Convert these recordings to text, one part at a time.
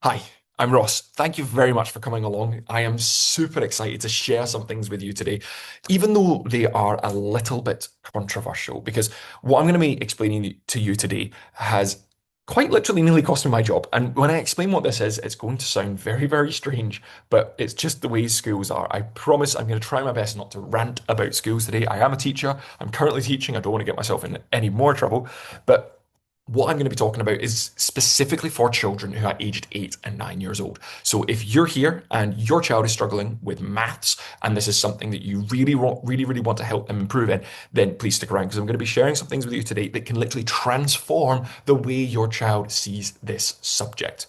Hi, I'm Ross. Thank you very much for coming along. I am super excited to share some things with you today, even though they are a little bit controversial, because what I'm going to be explaining to you today has quite literally nearly cost me my job. And when I explain what this is, it's going to sound very, very strange, but it's just the way schools are. I promise I'm going to try my best not to rant about schools today. I am a teacher. I'm currently teaching. I don't want to get myself in any more trouble, but what I'm going to be talking about is specifically for children who are aged 8 and 9 years old. So if you're here and your child is struggling with maths and this is something that you really want to help them improve in, then please stick around because I'm going to be sharing some things with you today that can literally transform the way your child sees this subject.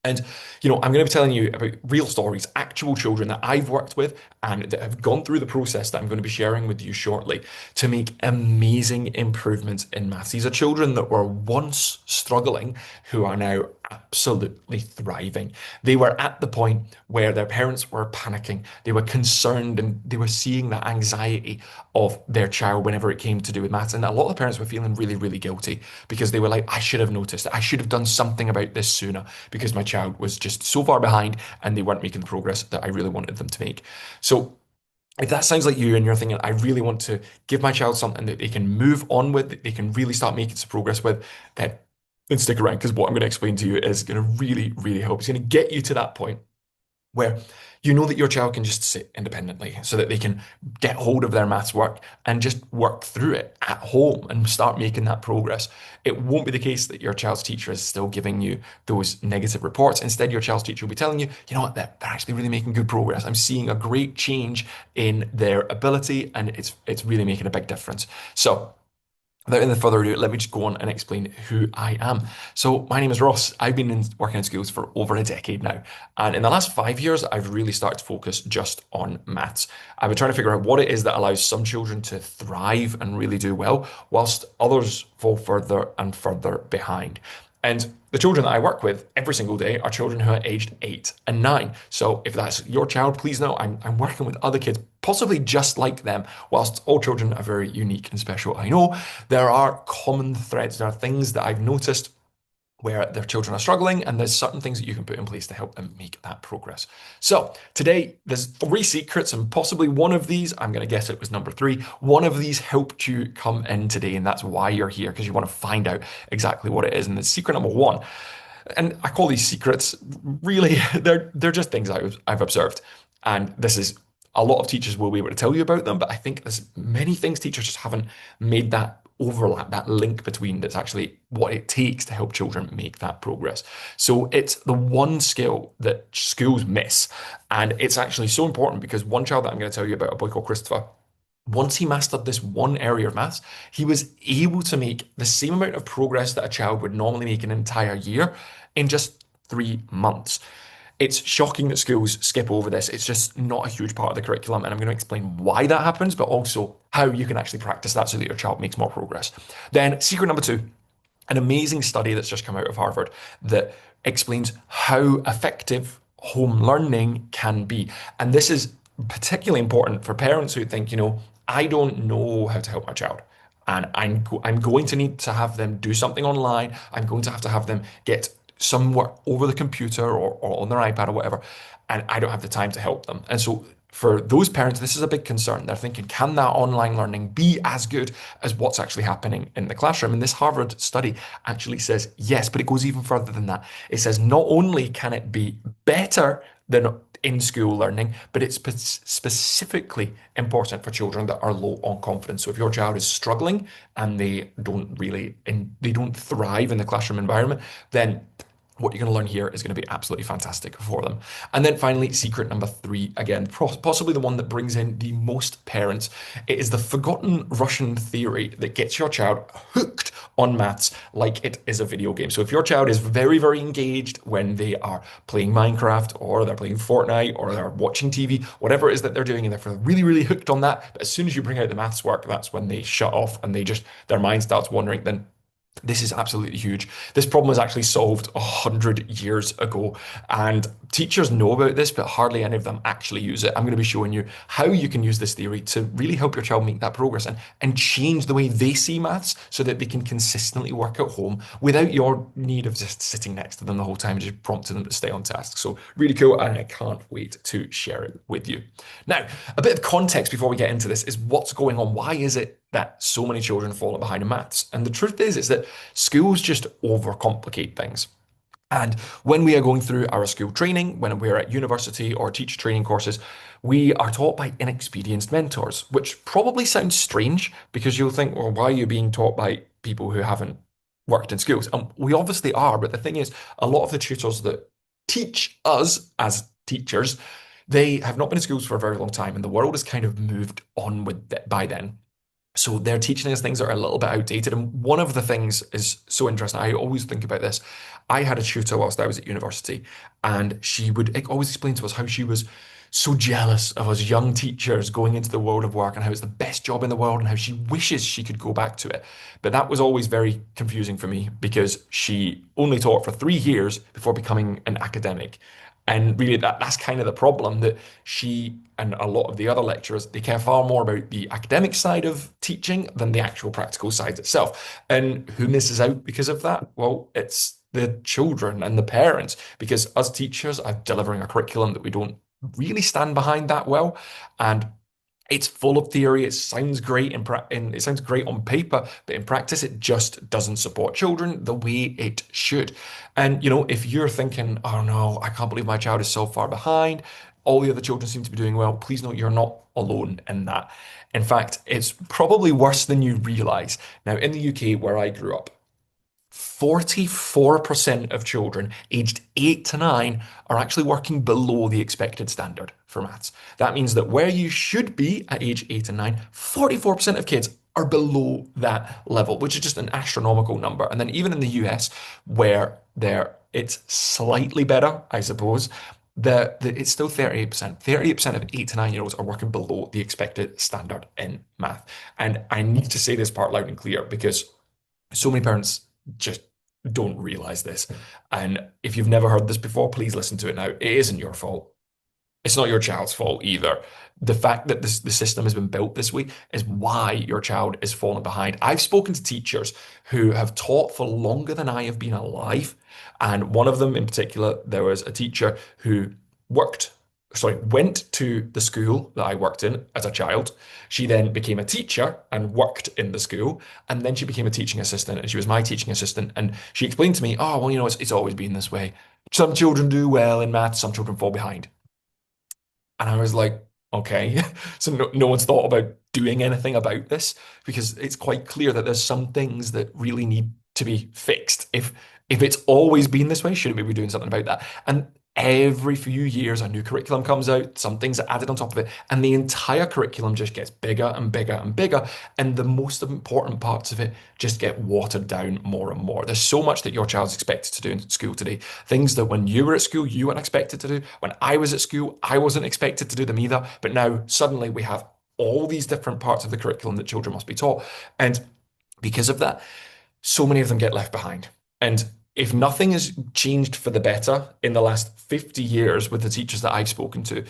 And, I'm going to be telling you about real stories, actual children that I've worked with and that have gone through the process that I'm going to be sharing with you shortly to make amazing improvements in maths. These are children that were once struggling who are now absolutely thriving. They were at the point where their parents were panicking. They were concerned and they were seeing the anxiety of their child whenever it came to do with maths. And a lot of the parents were feeling really, really guilty because they were like, I should have noticed it. I should have done something about this sooner because my child was just so far behind and they weren't making the progress that I really wanted them to make. So if that sounds like you and you're thinking, I really want to give my child something that they can move on with, that they can really start making some progress with, then stick around because what I'm going to explain to you is going to really, really help. It's going to get you to that point where you know that your child can just sit independently so that they can get hold of their maths work and just work through it at home and start making that progress. It won't be the case that your child's teacher is still giving you those negative reports. Instead, your child's teacher will be telling you, you know what, they're actually really making good progress. I'm seeing a great change in their ability and it's really making a big difference. So without any further ado, let me just go on and explain who I am. So, my name is Ross. I've been working in schools for over a decade now. And in the last 5 years, I've really started to focus just on maths. I've been trying to figure out what it is that allows some children to thrive and really do well, whilst others fall further and further behind. And the children that I work with every single day are children who are aged 8 and 9. So if that's your child, please know I'm working with other kids, possibly just like them, whilst all children are very unique and special. I know there are common threads. There are things that I've noticed where their children are struggling, and there's certain things that you can put in place to help them make that progress. So today, there's three secrets, and possibly one of these, I'm going to guess it was number three, one of these helped you come in today, and that's why you're here, because you want to find out exactly what it is. And the secret number one, and I call these secrets, really, they're just things I've observed. And this is a lot of teachers will be able to tell you about them, but I think there's many things teachers just haven't made that overlap, that link between that's actually what it takes to help children make that progress. So it's the one skill that schools miss. And it's actually so important because one child that I'm going to tell you about, a boy called Christopher, once he mastered this one area of maths, he was able to make the same amount of progress that a child would normally make an entire year in just 3 months. It's shocking that schools skip over this. It's just not a huge part of the curriculum. And I'm going to explain why that happens, but also how you can actually practice that so that your child makes more progress. Then, secret number two, an amazing study that's just come out of Harvard that explains how effective home learning can be. And this is particularly important for parents who think, I don't know how to help my child. And I'm going to need to have them do something online. I'm going to have them get some work over the computer or on their iPad or whatever. And I don't have the time to help them. And so for those parents, this is a big concern. They're thinking, can that online learning be as good as what's actually happening in the classroom? And this Harvard study actually says yes, but it goes even further than that. It says not only can it be better than in school learning, but it's specifically important for children that are low on confidence. So if your child is struggling and they don't thrive in the classroom environment, then what you're going to learn here is going to be absolutely fantastic for them. And then finally, secret number three, again, possibly the one that brings in the most parents. It is the forgotten Russian theory that gets your child hooked on maths like it is a video game. So if your child is very, very engaged when they are playing Minecraft or they're playing Fortnite or they're watching TV, whatever it is that they're doing, and they're really, really hooked on that, but as soon as you bring out the maths work, that's when they shut off and their mind starts wandering, then This is absolutely huge. This problem was actually solved 100 years ago, and teachers know about this, but hardly any of them actually use it. I'm going to be showing you how you can use this theory to really help your child make that progress and change the way they see maths so that they can consistently work at home without your need of just sitting next to them the whole time and just prompting them to stay on task. So really cool, and I can't wait to share it with you. Now, a bit of context before we get into this is what's going on. Why is it that so many children are falling behind in maths? And the truth is that schools just overcomplicate things. And when we are going through our school training, when we're at university or teacher training courses, we are taught by inexperienced mentors, which probably sounds strange because you'll think, well, why are you being taught by people who haven't worked in schools? And we obviously are, but the thing is, a lot of the tutors that teach us as teachers, they have not been in schools for a very long time, and the world has kind of moved on with it by then. So they're teaching us things that are a little bit outdated. And one of the things is so interesting. I always think about this. I had a tutor whilst I was at university, and she would always explain to us how she was so jealous of us young teachers going into the world of work and how it's the best job in the world and how she wishes she could go back to it. But that was always very confusing for me because she only taught for 3 years before becoming an academic. And really, that's kind of the problem that she and a lot of the other lecturers, they care far more about the academic side of teaching than the actual practical side itself. And who misses out because of that? Well, it's the children and the parents, because us teachers are delivering a curriculum that we don't really stand behind that well. And it's full of theory. It sounds great it sounds great on paper, but in practice, it just doesn't support children the way it should. And if you're thinking, "Oh no, I can't believe my child is so far behind. All the other children seem to be doing well," please note you're not alone in that. In fact, it's probably worse than you realize. Now, in the UK, where I grew up, 44% of children aged 8 to 9 are actually working below the expected standard for maths. That means that where you should be at age 8 and 9, 44% of kids are below that level, which is just an astronomical number. And then even in the US, where it's slightly better, I suppose, it's still 38%. 38% of 8 to 9-year-olds are working below the expected standard in math. And I need to say this part loud and clear because so many parents just don't realize this. And if you've never heard this before, please listen to it now. It isn't your fault. It's not your child's fault either. The fact that the system has been built this way is why your child is falling behind. I've spoken to teachers who have taught for longer than I have been alive. And one of them in particular, there was a teacher who went to the school that I worked in as a child. She then became a teacher and worked in the school. And then she became a teaching assistant, and she was my teaching assistant. And she explained to me, "Oh, well, it's always been this way. Some children do well in maths, some children fall behind." And I was like, okay. So no one's thought about doing anything about this because it's quite clear that there's some things that really need to be fixed. If it's always been this way, shouldn't we be doing something about that? And every few years, a new curriculum comes out, some things are added on top of it, and the entire curriculum just gets bigger and bigger and bigger. And the most important parts of it just get watered down more and more. There's so much that your child's expected to do in school today. Things that when you were at school, you weren't expected to do. When I was at school, I wasn't expected to do them either. But now suddenly we have all these different parts of the curriculum that children must be taught. And because of that, so many of them get left behind. And if nothing has changed for the better in the last 50 years with the teachers that I've spoken to,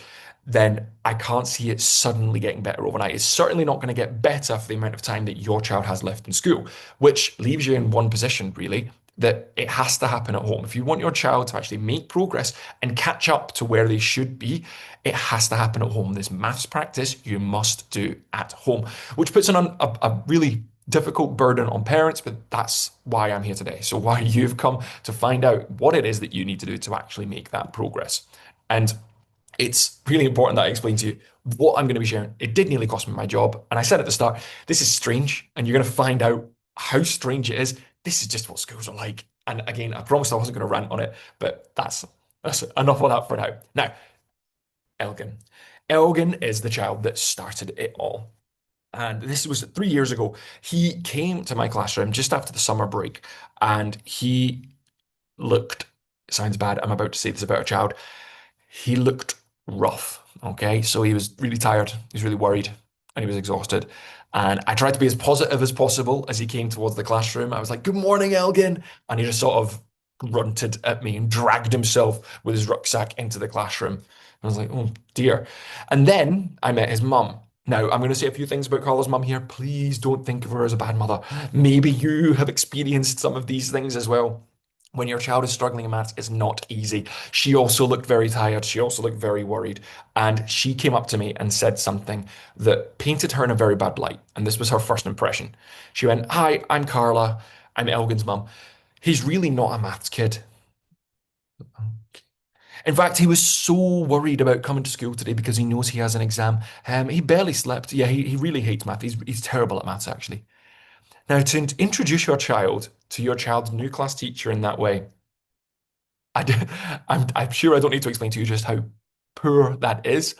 then I can't see it suddenly getting better overnight. It's certainly not going to get better for the amount of time that your child has left in school, which leaves you in one position, really, that it has to happen at home. If you want your child to actually make progress and catch up to where they should be, it has to happen at home. This maths practice you must do at home, which puts on a really difficult burden on parents, but that's why I'm here today. So why you've come to find out what it is that you need to do to actually make that progress. And it's really important that I explain to you what I'm going to be sharing. It did nearly cost me my job. And I said at the start, this is strange, and you're going to find out how strange it is. This is just what schools are like. And again, I promised I wasn't going to rant on it, but that's enough of that for now. Now, Elgin. Elgin is the child that started it all. And this was 3 years ago. He came to my classroom just after the summer break, and he looked, sounds bad, I'm about to say this about a child. He looked rough. Okay. So he was really tired. He was really worried. and he was exhausted. And I tried to be as positive as possible as he came towards the classroom. I was like, "Good morning, Elgin." And he just sort of grunted at me and dragged himself with his rucksack into the classroom. I was like, "Oh dear." And then I met his mum. Now, I'm going to say a few things about Carla's mum here. Please don't think of her as a bad mother. Maybe you have experienced some of these things as well. When your child is struggling in maths, it's not easy. She also looked very tired. She also looked very worried. And she came up to me and said something that painted her in a very bad light. And this was her first impression. She went, "Hi, I'm Carla. I'm Elgin's mum. He's really not a maths kid. In fact, he was so worried about coming to school today because he knows he has an exam. He barely slept. Yeah, he really hates math. He's terrible at maths, actually." Now, to introduce your child to your child's new class teacher in that way, I do, I'm sure I don't need to explain to you just how poor that is,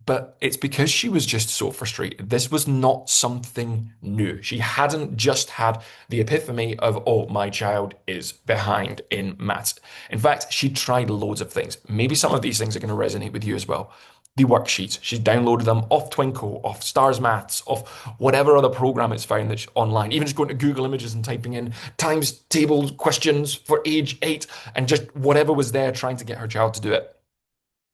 but it's because she was just so frustrated. This was not something new. She hadn't just had the epiphany of, oh, my child is behind in maths. In fact, she tried loads of things. Maybe some of these things are going to resonate with you as well. The worksheets, she's downloaded them off Twinkle, off Stars Maths, off whatever other program it's found that's online. Even just going to Google Images and typing in times table questions for age 8 and just whatever was there, trying to get her child to do it,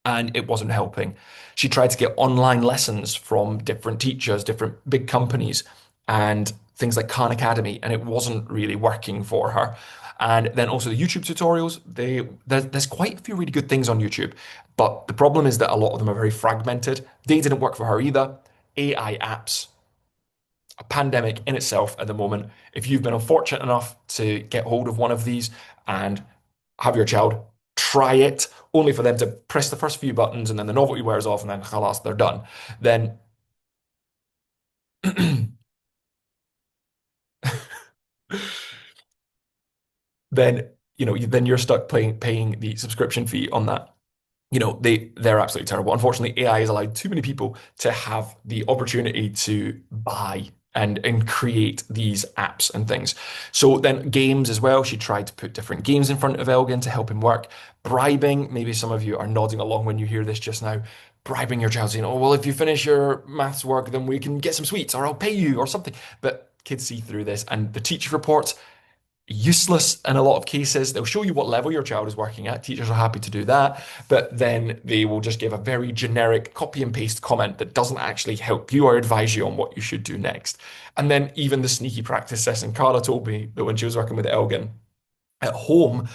and it wasn't helping. She tried to get online lessons from different teachers, different big companies, and things like Khan Academy, and it wasn't really working for her. And then also the YouTube tutorials, there's quite a few really good things on YouTube, but the problem is that a lot of them are very fragmented. They didn't work for her either. AI apps, a pandemic in itself at the moment. If you've been unfortunate enough to get hold of one of these and have your child try it, only for them to press the first few buttons and then the novelty wears off and then halas, they're done, then then then you're stuck paying the subscription fee on that. They're absolutely terrible. Unfortunately, AI has allowed too many people to have the opportunity to buy and create these apps and things. So then games as well. She tried to put different games in front of Elgin to help him work. Bribing, maybe some of you are nodding along when you hear this just now. Bribing your child saying, "Oh, well, if you finish your maths work, then we can get some sweets or I'll pay you or something." But kids see through this, and the teacher reports useless in a lot of cases. They'll show you what level your child is working at. Teachers are happy to do that, but then they will just give a very generic copy and paste comment that doesn't actually help you or advise you on what you should do next. And then even the sneaky practice session. Carla told me that when she was working with Elgin at home,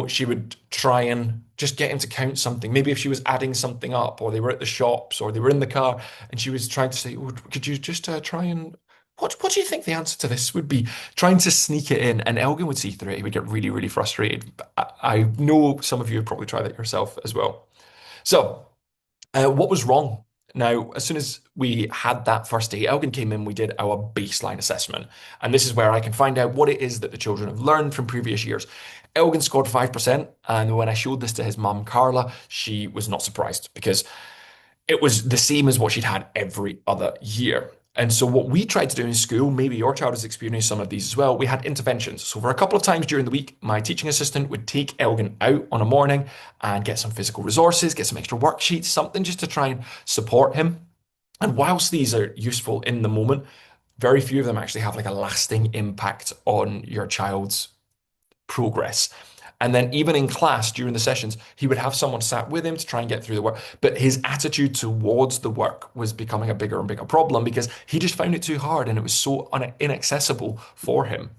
she would try and just get him to count something. Maybe if she was adding something up, or they were at the shops, or they were in the car, and she was trying to say, "Oh, could you just try and what do you think the answer to this would be?" Trying to sneak it in, and Elgin would see through it. He would get really, really frustrated. I know some of you have probably tried that yourself as well. So, what was wrong? Now, as soon as we had that first day, Elgin came in, we did our baseline assessment. And this is where I can find out what it is that the children have learned from previous years. Elgin scored 5%. And when I showed this to his mum, Carla, she was not surprised because it was the same as what she'd had every other year. And so, what we tried to do in school, maybe your child has experienced some of these as well, we had interventions. So, for a couple of times during the week, my teaching assistant would take Elgin out on a morning and get some physical resources, get some extra worksheets, something just to try and support him. And whilst these are useful in the moment, very few of them actually have like a lasting impact on your child's progress. And then even in class during the sessions, he would have someone sat with him to try and get through the work. But his attitude towards the work was becoming a bigger and bigger problem because he just found it too hard and it was so inaccessible for him.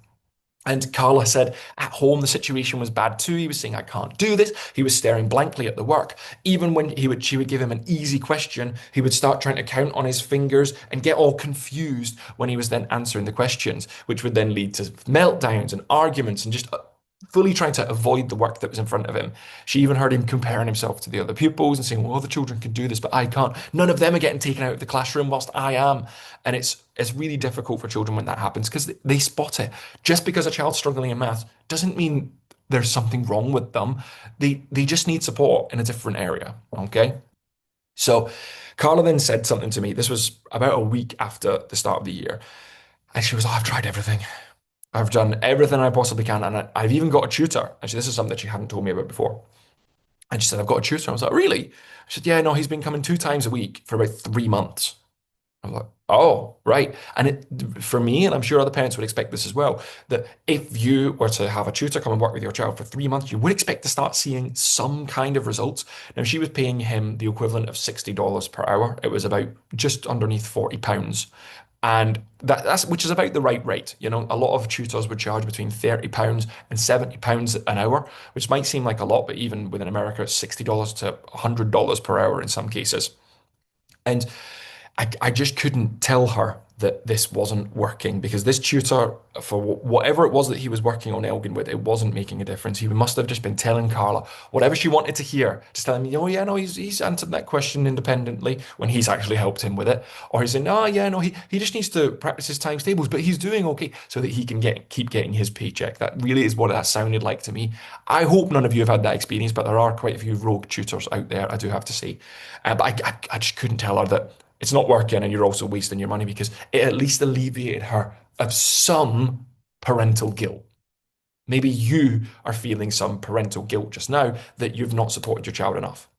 And Carla said at home the situation was bad too. He was saying, "I can't do this." He was staring blankly at the work. Even when she would give him an easy question, he would start trying to count on his fingers and get all confused when he was then answering the questions, which would then lead to meltdowns and arguments and just fully trying to avoid the work that was in front of him. She even heard him comparing himself to the other pupils and saying, "Well, other children can do this, but I can't. None of them are getting taken out of the classroom whilst I am." And it's really difficult for children when that happens because they spot it. Just because a child's struggling in math doesn't mean there's something wrong with them. They just need support in a different area. Okay. So Carla then said something to me. This was about a week after the start of the year. And she was, "Oh, I've tried everything. I've done everything I possibly can, and I've even got a tutor." Actually, this is something that she hadn't told me about before. And she said, "I've got a tutor." I was like, "Really?" She said, "Yeah, no, he's been coming 2 times a week for about 3 months." I was like, Oh, right. And for me, and I'm sure other parents would expect this as well, that if you were to have a tutor come and work with your child for 3 months, you would expect to start seeing some kind of results. Now, she was paying him the equivalent of $60 per hour. It was about just underneath £40. And that's which is about the right rate. You know, a lot of tutors would charge between £30 and £70 an hour, which might seem like a lot, but even within America, it's $60 to $100 per hour in some cases. And I just couldn't tell her that this wasn't working because this tutor, for whatever it was that he was working on Elgin with, it wasn't making a difference. He must have just been telling Carla whatever she wanted to hear, just telling me, oh, yeah, no, he's answered that question independently when he's actually helped him with it. Or he's saying, oh, yeah, no, he just needs to practice his times tables, but he's doing okay so that he can keep getting his paycheck. That really is what that sounded like to me. I hope none of you have had that experience, but there are quite a few rogue tutors out there, I do have to say. But I just couldn't tell her that it's not working and you're also wasting your money because it at least alleviated her of some parental guilt. Maybe you are feeling some parental guilt just now that you've not supported your child enough.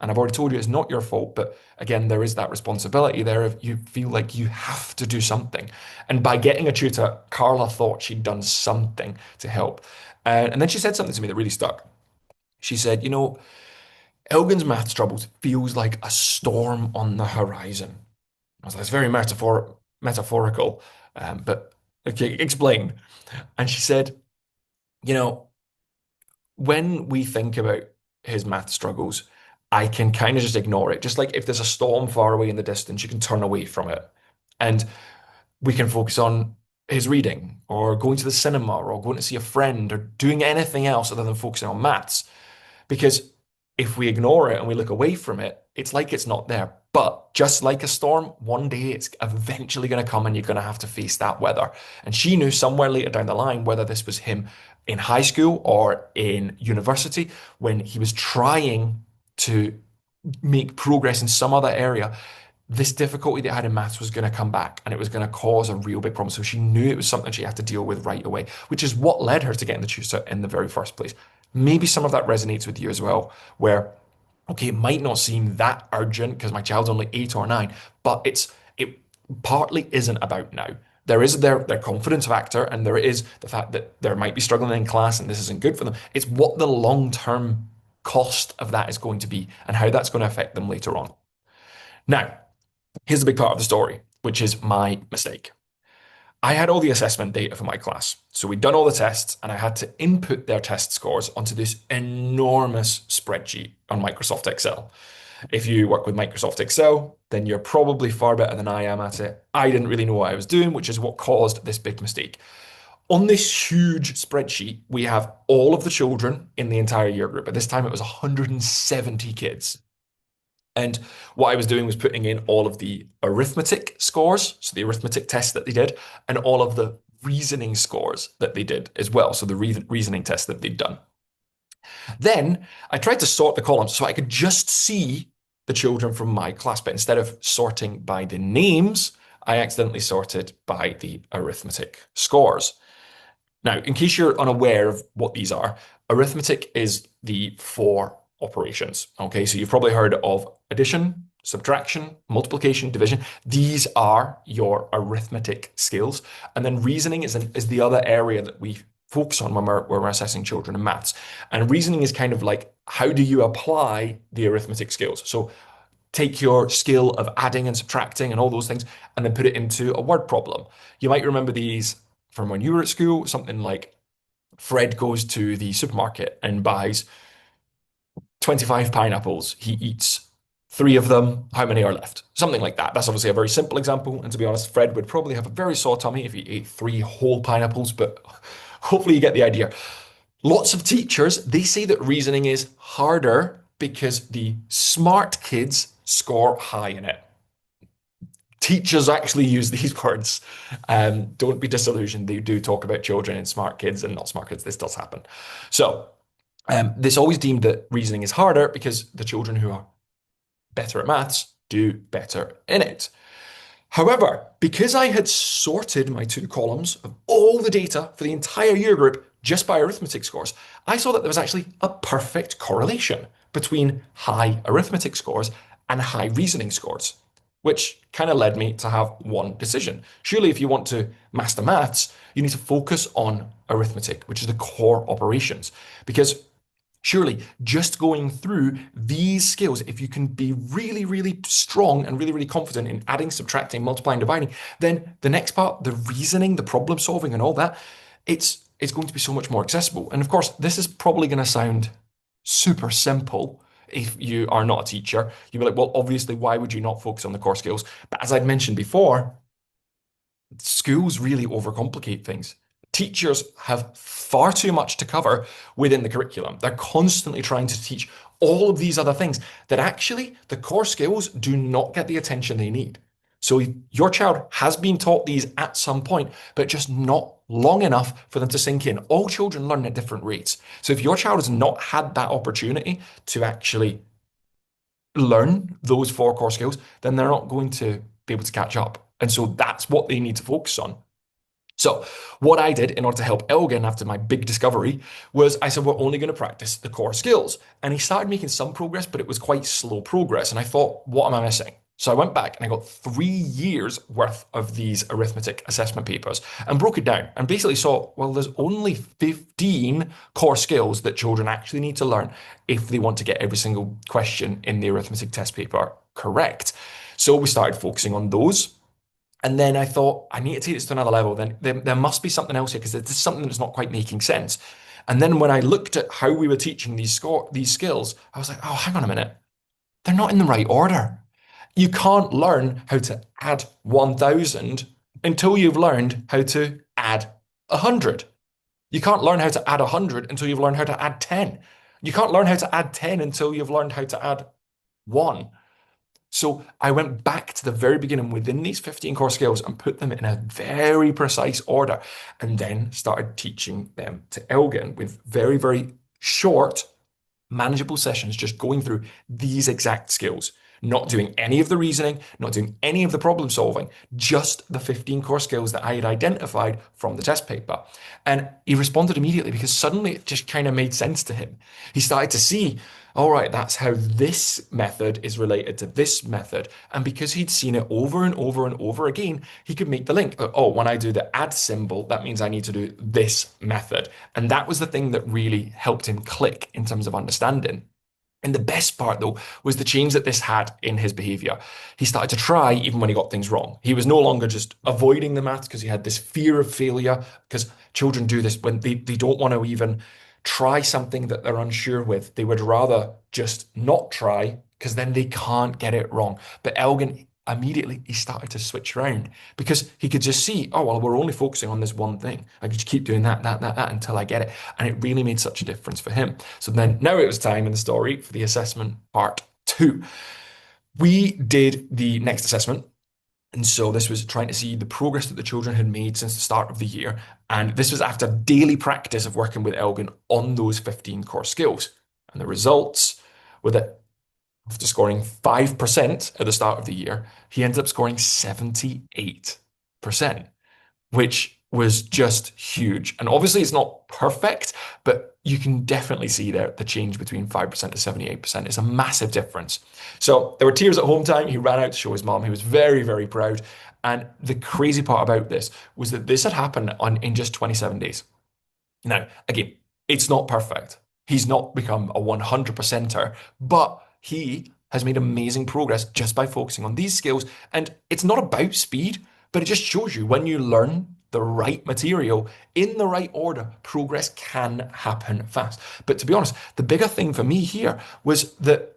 And I've already told you it's not your fault, but again, there is that responsibility there if you feel like you have to do something. And by getting a tutor, Carla thought she'd done something to help. And then she said something to me that really stuck. She said, you know, Elgin's maths troubles feels like a storm on the horizon. I was like, it's very metaphorical, but okay, explain. And she said, you know, when we think about his math struggles, I can kind of just ignore it. Just like if there's a storm far away in the distance, you can turn away from it. And we can focus on his reading or going to the cinema or going to see a friend or doing anything else other than focusing on maths. Because if we ignore it and we look away from it, it's like it's not there. But just like a storm, one day it's eventually going to come and you're going to have to face that weather. And she knew somewhere later down the line, whether this was him in high school or in university, when he was trying to make progress in some other area, this difficulty that I had in maths was going to come back and it was going to cause a real big problem. So she knew it was something she had to deal with right away, which is what led her to getting the tutor in the very first place. Maybe some of that resonates with you as well, where, okay, it might not seem that urgent because my child's only 8 or 9, but it partly isn't about now. There is their confidence factor, and there is the fact that they might be struggling in class and this isn't good for them. It's what the long-term cost of that is going to be and how that's going to affect them later on. Now, here's the big part of the story, which is my mistake. I had all the assessment data for my class. So we'd done all the tests and I had to input their test scores onto this enormous spreadsheet on Microsoft Excel. If you work with Microsoft Excel, then you're probably far better than I am at it. I didn't really know what I was doing, which is what caused this big mistake. On this huge spreadsheet, we have all of the children in the entire year group. At this time, it was 170 kids. And what I was doing was putting in all of the arithmetic scores, so the arithmetic test that they did, and all of the reasoning scores that they did as well, so the reasoning test that they'd done. Then I tried to sort the columns so I could just see the children from my class, but instead of sorting by the names, I accidentally sorted by the arithmetic scores. Now, in case you're unaware of what these are, arithmetic is the four operations. Okay, so you've probably heard of addition, subtraction, multiplication, division. These are your arithmetic skills. And then reasoning is the other area that we focus on when we're assessing children in maths. And reasoning is kind of like, how do you apply the arithmetic skills? So take your skill of adding and subtracting and all those things and then put it into a word problem. You might remember these from when you were at school, something like Fred goes to the supermarket and buys 25 pineapples. He eats three of them. How many are left? Something like that. That's obviously a very simple example. And to be honest, Fred would probably have a very sore tummy if he ate three whole pineapples, but hopefully you get the idea. Lots of teachers, they say that reasoning is harder because the smart kids score high in it. Teachers actually use these words. Don't be disillusioned. They do talk about children and smart kids and not smart kids. This does happen. So this always deemed that reasoning is harder because the children who are better at maths do better in it. However, because I had sorted my two columns of all the data for the entire year group just by arithmetic scores, I saw that there was actually a perfect correlation between high arithmetic scores and high reasoning scores. which kind of led me to have one decision. Surely, if you want to master maths, you need to focus on arithmetic, which is the core operations. Because surely just going through these skills, if you can be really, really strong and really, really confident in adding, subtracting, multiplying, dividing, then the next part, the reasoning, the problem solving, and all that, it's going to be so much more accessible. And of course, this is probably going to sound super simple if you are not a teacher. You'll be like, well, obviously, why would you not focus on the core skills? But as I'd mentioned before, schools really overcomplicate things. Teachers have far too much to cover within the curriculum. They're constantly trying to teach all of these other things that actually the core skills do not get the attention they need. So your child has been taught these at some point, but just not long enough for them to sink in. All children learn at different rates. So if your child has not had that opportunity to actually learn those four core skills, then they're not going to be able to catch up. And so that's what they need to focus on. So, what I did in order to help Elgin after my big discovery was I said, we're only going to practice the core skills. And he started making some progress, but it was quite slow progress. And I thought, what am I missing? So I went back and I got 3 years worth of these arithmetic assessment papers and broke it down and basically saw, well, there's only 15 core skills that children actually need to learn if they want to get every single question in the arithmetic test paper correct. So we started focusing on those. And then I thought, I need to take this to another level. Then there must be something else here because there's something that's not quite making sense. And then when I looked at how we were teaching these skills, I was like, oh, hang on a minute. They're not in the right order. You can't learn how to add 1,000 until you've learned how to add 100. You can't learn how to add 100 until you've learned how to add 10. You can't learn how to add 10 until you've learned how to add 1. So I went back to the very beginning within these 15 core skills and put them in a very precise order, and then started teaching them to Elgin with very, very short, manageable sessions, just going through these exact skills, not doing any of the reasoning, not doing any of the problem solving, just the 15 core skills that I had identified from the test paper. And he responded immediately because suddenly it just kind of made sense to him. He started to see, all right, that's how this method is related to this method. And because he'd seen it over and over and over again, he could make the link. Oh, when I do the add symbol, that means I need to do this method. And that was the thing that really helped him click in terms of understanding. And the best part, though, was the change that this had in his behavior. He started to try even when he got things wrong. He was no longer just avoiding the maths because he had this fear of failure, because children do this when they don't want to even try something that they're unsure with. They would rather just not try because then they can't get it wrong. But Elgin, immediately, he started to switch around because he could just see, oh, well, we're only focusing on this one thing. I could just keep doing that until I get it. And it really made such a difference for him. So then now it was time in the story for the assessment part 2. We did the next assessment. And so this was trying to see the progress that the children had made since the start of the year. And this was after daily practice of working with Elgin on those 15 core skills. And the results were that after scoring 5% at the start of the year, he ended up scoring 78%, which was just huge. And obviously it's not perfect, but you can definitely see there the change between 5% to 78% is a massive difference. So there were tears at home time. He ran out to show his mom. He was very, very proud. And the crazy part about this was that this had happened in just 27 days. Now, again, it's not perfect. He's not become a 100%er, but he has made amazing progress just by focusing on these skills. And it's not about speed, but it just shows you when you learn the right material in the right order, progress can happen fast. But to be honest, the bigger thing for me here was that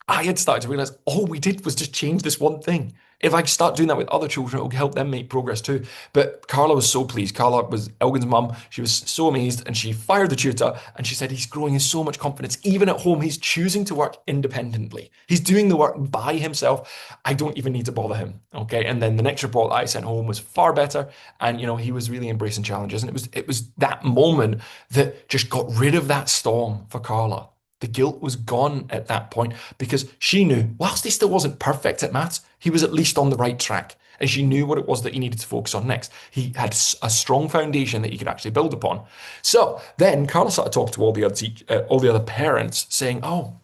I had started to realize all we did was just change this one thing. If I start doing that with other children, it will help them make progress too. But Carla was so pleased. Carla was Elgin's mum. She was so amazed, and she fired the tutor and she said he's growing in so much confidence. Even at home, he's choosing to work independently. He's doing the work by himself. I don't even need to bother him. Okay. And then the next report that I sent home was far better. And he was really embracing challenges. And it was that moment that just got rid of that storm for Carla. The guilt was gone at that point because she knew, whilst he still wasn't perfect at maths, he was at least on the right track. And she knew what it was that he needed to focus on next. He had a strong foundation that he could actually build upon. So then Carla started talking to all the other parents saying, oh,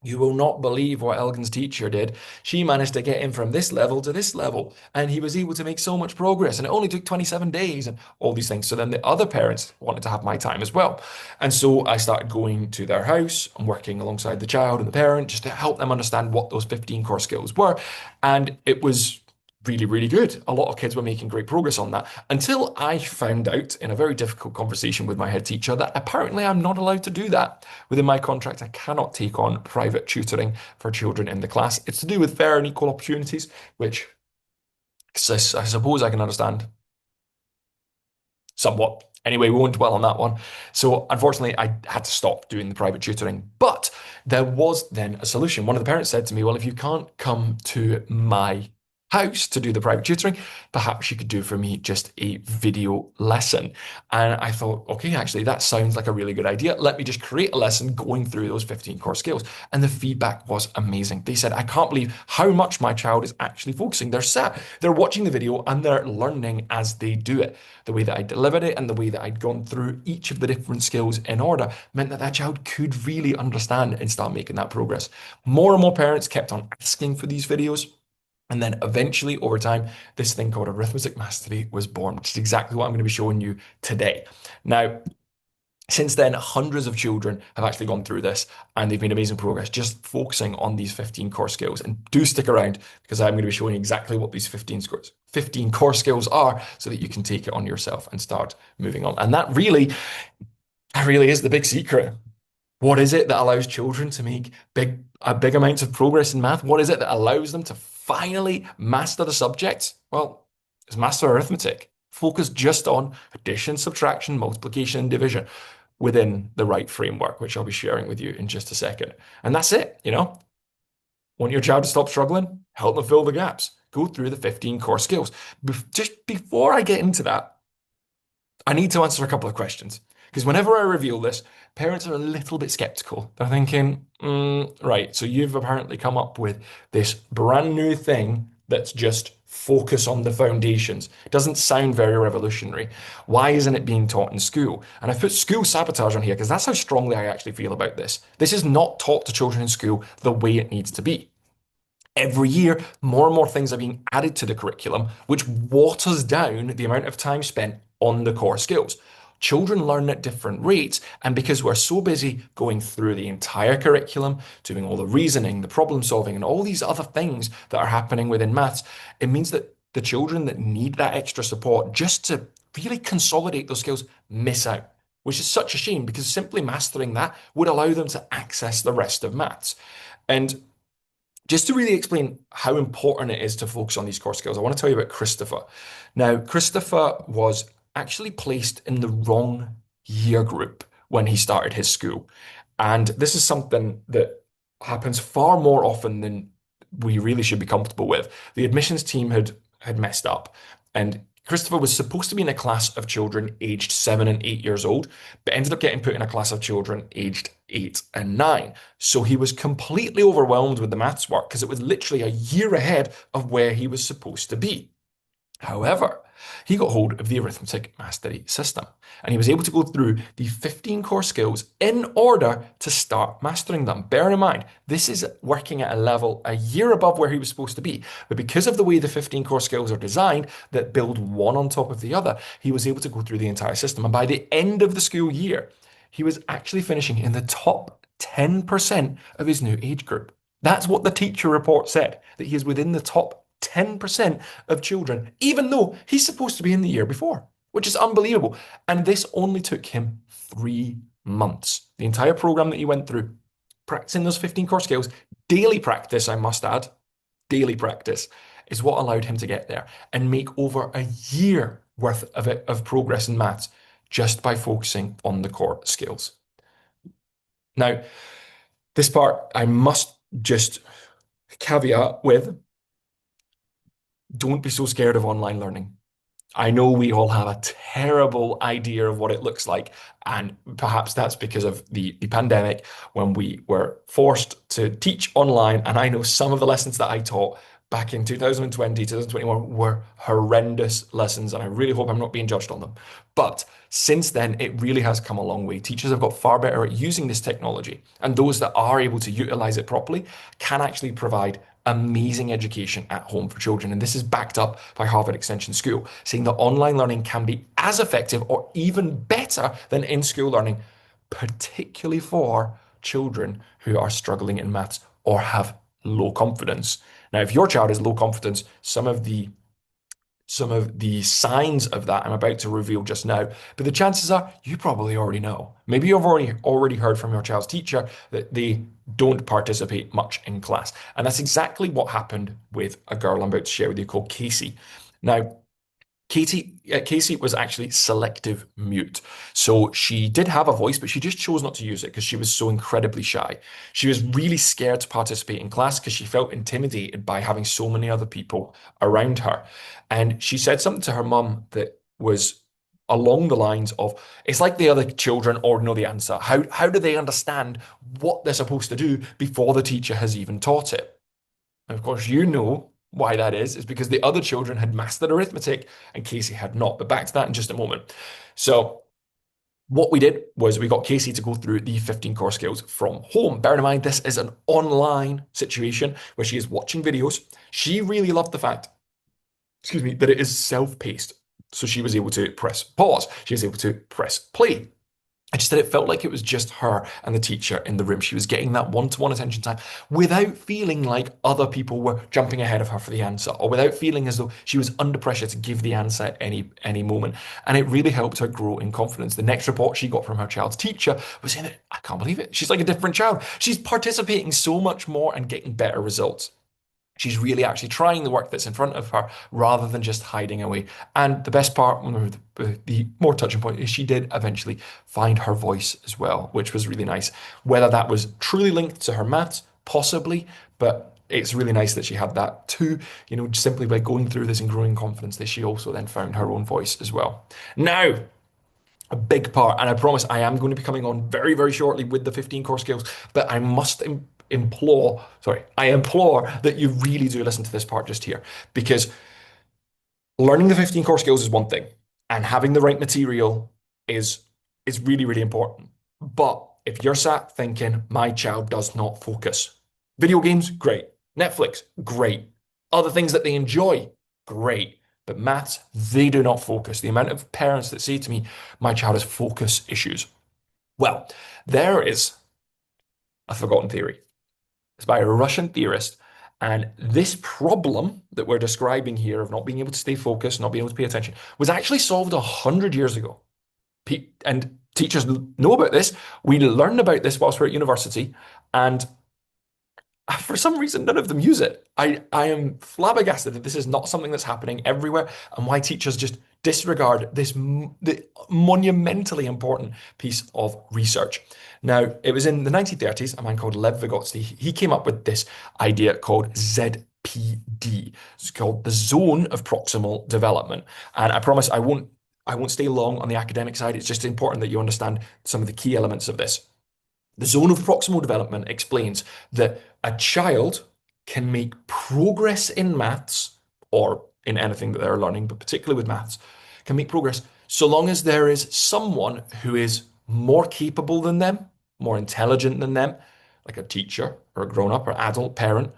You will not believe what Elgin's teacher did. She managed to get him from this level to this level, and he was able to make so much progress. And it only took 27 days and all these things. So then the other parents wanted to have my time as well. And so I started going to their house and working alongside the child and the parent just to help them understand what those 15 core skills were. And it was really, really good. A lot of kids were making great progress on that until I found out in a very difficult conversation with my head teacher that apparently I'm not allowed to do that. Within my contract, I cannot take on private tutoring for children in the class. It's to do with fair and equal opportunities, which I suppose I can understand somewhat. Anyway, we won't dwell on that one. So unfortunately, I had to stop doing the private tutoring. But there was then a solution. One of the parents said to me, well, if you can't come to my house to do the private tutoring, perhaps you could do for me just a video lesson. And I thought, okay, actually, that sounds like a really good idea. Let me just create a lesson going through those 15 core skills. And the feedback was amazing. They said, I can't believe how much my child is actually focusing. They're watching the video and they're learning as they do it. The way that I delivered it and the way that I'd gone through each of the different skills in order meant that that child could really understand and start making that progress. More and more parents kept on asking for these videos. And then eventually, over time, this thing called arithmetic mastery was born, which is exactly what I'm going to be showing you today. Now, since then, hundreds of children have actually gone through this and they've made amazing progress just focusing on these 15 core skills. And do stick around because I'm going to be showing you exactly what these 15 core skills are so that you can take it on yourself and start moving on. And that really is the big secret. What is it that allows children to make big amounts of progress in math? What is it that allows them to finally master the subject? Well, it's master arithmetic. Focus just on addition, subtraction, multiplication, and division within the right framework, which I'll be sharing with you in just a second. And that's it, you know? Want your child to stop struggling? Help them fill the gaps. Go through the 15 core skills. Just before I get into that, I need to answer a couple of questions. Because whenever I reveal this, parents are a little bit skeptical. They're thinking, right, so you've apparently come up with this brand new thing that's just focus on the foundations. It doesn't sound very revolutionary. Why isn't it being taught in school? And I've put school sabotage on here because that's how strongly I actually feel about this. This is not taught to children in school the way it needs to be. Every year, more and more things are being added to the curriculum, which waters down the amount of time spent on the core skills. Children learn at different rates, and because we're so busy going through the entire curriculum, doing all the reasoning, the problem solving, and all these other things that are happening within maths, it means that the children that need that extra support just to really consolidate those skills miss out, which is such a shame because simply mastering that would allow them to access the rest of maths. And just to really explain how important it is to focus on these core skills, I want to tell you about Christopher. Now, Christopher was actually placed in the wrong year group when he started his school. And this is something that happens far more often than we really should be comfortable with. The admissions team had messed up, and Christopher was supposed to be in a class of children aged 7 and 8 years old, but ended up getting put in a class of children aged 8 and 9. So he was completely overwhelmed with the maths work because it was literally a year ahead of where he was supposed to be. However, he got hold of the arithmetic mastery system and he was able to go through the 15 core skills in order to start mastering them. Bear in mind, this is working at a level a year above where he was supposed to be. But because of the way the 15 core skills are designed that build one on top of the other, he was able to go through the entire system. And by the end of the school year, he was actually finishing in the top 10% of his new age group. That's what the teacher report said, that he is within the top 10% of children, even though he's supposed to be in the year before, which is unbelievable. And this only took him 3 months. The entire program that he went through, practicing those 15 core skills, daily practice, I must add, daily practice is what allowed him to get there and make over a year worth of progress in maths just by focusing on the core skills. Now, this part I must just caveat with, don't be so scared of online learning. I know we all have a terrible idea of what it looks like, and perhaps that's because of the pandemic when we were forced to teach online. And I know some of the lessons that I taught back in 2020, 2021 were horrendous lessons, and I really hope I'm not being judged on them. But since then, it really has come a long way. Teachers have got far better at using this technology, and those that are able to utilize it properly can actually provide amazing education at home for children. And this is backed up by Harvard Extension School, saying that online learning can be as effective or even better than in-school learning, particularly for children who are struggling in maths or have low confidence. Now, if your child has low confidence, some of the signs of that I'm about to reveal just now, but the chances are you probably already know. Maybe you've already heard from your child's teacher that they don't participate much in class. And that's exactly what happened with a girl I'm about to share with you called Casey. Now, Casey was actually selective mute. So she did have a voice, but she just chose not to use it because she was so incredibly shy. She was really scared to participate in class because she felt intimidated by having so many other people around her. And she said something to her mum that was along the lines of, it's like the other children already know the answer. How do they understand what they're supposed to do before the teacher has even taught it? And of course, you know why that is because the other children had mastered arithmetic and Casey had not. But back to that in just a moment. So, what we did was we got Casey to go through the 15 core skills from home. Bear in mind, this is an online situation where she is watching videos. She really loved the fact, excuse me, that it is self-paced. So she was able to press pause. She was able to press play. I just said it felt like it was just her and the teacher in the room. She was getting that one-to-one attention time without feeling like other people were jumping ahead of her for the answer, or without feeling as though she was under pressure to give the answer at any moment. And it really helped her grow in confidence. The next report she got from her child's teacher was saying that, I can't believe it. She's like a different child. She's participating so much more and getting better results. She's really actually trying the work that's in front of her rather than just hiding away. And the best part, the more touching point, is she did eventually find her voice as well, which was really nice. Whether that was truly linked to her maths, possibly, but it's really nice that she had that too, simply by going through this and growing confidence, that she also then found her own voice as well. Now, a big part, and I promise I am going to be coming on very, very shortly with the 15 core skills, but I must I implore that you really do listen to this part just here, because learning the 15 core skills is one thing, and having the right material is is really, really important. But if you're sat thinking, my child does not focus, video games, great. Netflix, great. Other things that they enjoy, great. But maths, they do not focus. The amount of parents that say to me, my child has focus issues. Well, there is a forgotten theory. It's by a Russian theorist. And this problem that we're describing here of not being able to stay focused, not being able to pay attention, was actually solved 100 years ago. And teachers know about this. We learn about this whilst we're at university. And for some reason, none of them use it. I am flabbergasted that this is not something that's happening everywhere, and why teachers just disregard the monumentally important piece of research. Now, it was in the 1930s, a man called Lev Vygotsky, he came up with this idea called ZPD. It's called the zone of proximal development. And I promise I won't stay long on the academic side. It's just important that you understand some of the key elements of this. The zone of proximal development explains that a child can make progress in maths or in anything that they're learning, but particularly with maths, can make progress so long as there is someone who is more capable than them, more intelligent than them, like a teacher or a grown up or adult parent,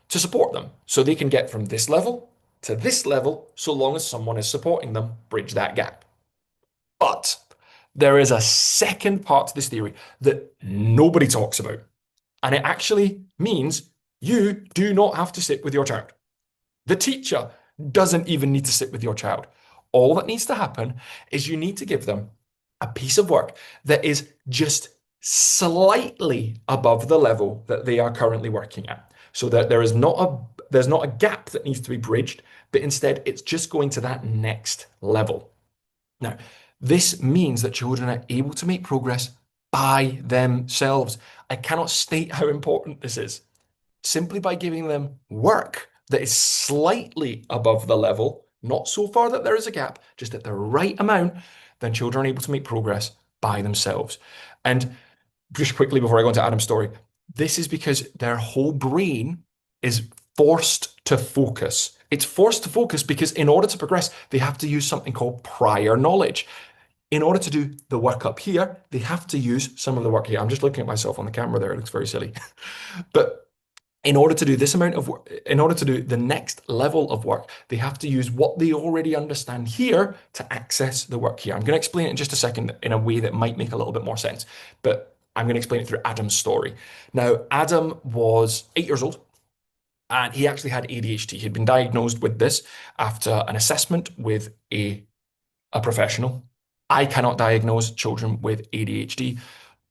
to support them. So they can get from this level to this level so long as someone is supporting them, bridge that gap. But there is a second part to this theory that nobody talks about. And it actually means you do not have to sit with your child. The teacher doesn't even need to sit with your child. All that needs to happen is you need to give them a piece of work that is just slightly above the level that they are currently working at. So that there's not a gap that needs to be bridged, but instead it's just going to that next level. Now, this means that children are able to make progress by themselves. I cannot state how important this is. Simply by giving them work that is slightly above the level, not so far that there is a gap, just at the right amount, then children are able to make progress by themselves. And just quickly before I go into Adam's story, this is because their whole brain is forced to focus. It's forced to focus because in order to progress, they have to use something called prior knowledge. In order to do the work up here, they have to use some of the work here. I'm just looking at myself on the camera there. It looks very silly. But in order to do this amount of work, in order to do the next level of work, they have to use what they already understand here to access the work here. I'm going to explain it in just a second in a way that might make a little bit more sense, but I'm going to explain it through Adam's story. Now, Adam was 8 years old and he actually had ADHD. He'd been diagnosed with this after an assessment with a professional. I cannot diagnose children with ADHD.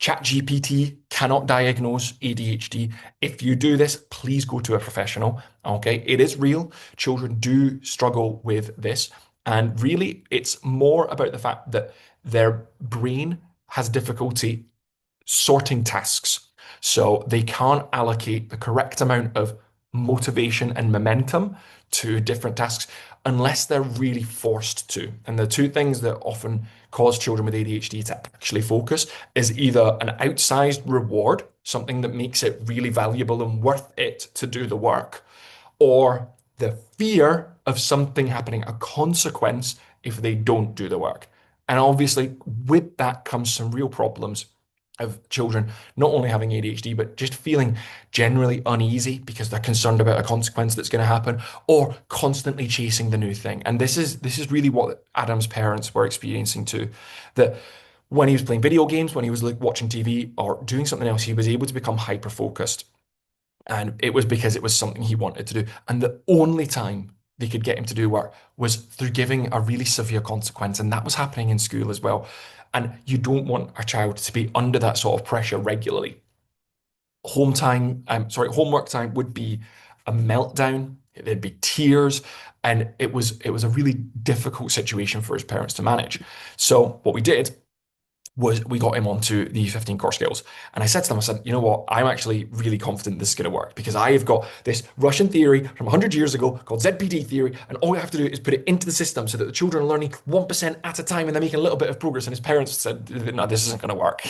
ChatGPT cannot diagnose ADHD. If you do this, please go to a professional. Okay, it is real. Children do struggle with this. And really, it's more about the fact that their brain has difficulty sorting tasks. So they can't allocate the correct amount of motivation and momentum to different tasks unless they're really forced to. And the two things that often cause children with ADHD to actually focus is either an outsized reward, something that makes it really valuable and worth it to do the work, or the fear of something happening, a consequence if they don't do the work. And obviously, with that comes some real problems of children not only having ADHD, but just feeling generally uneasy because they're concerned about a consequence that's going to happen, or constantly chasing the new thing. And this is really what Adam's parents were experiencing too. That when he was playing video games, when he was like watching TV or doing something else, he was able to become hyper focused. And it was because it was something he wanted to do. And the only time they could get him to do work was through giving a really severe consequence. And that was happening in school as well. And you don't want a child to be under that sort of pressure regularly. Homework time would be a meltdown. There'd be tears, and it was a really difficult situation for his parents to manage. So what we did was we got him onto the 15 core skills. And I said to them, I said, you know what? I'm actually really confident this is going to work because I have got this Russian theory from 100 years ago called ZPD theory. And all you have to do is put it into the system so that the children are learning 1% at a time and they're making a little bit of progress. And his parents said, no, this isn't going to work.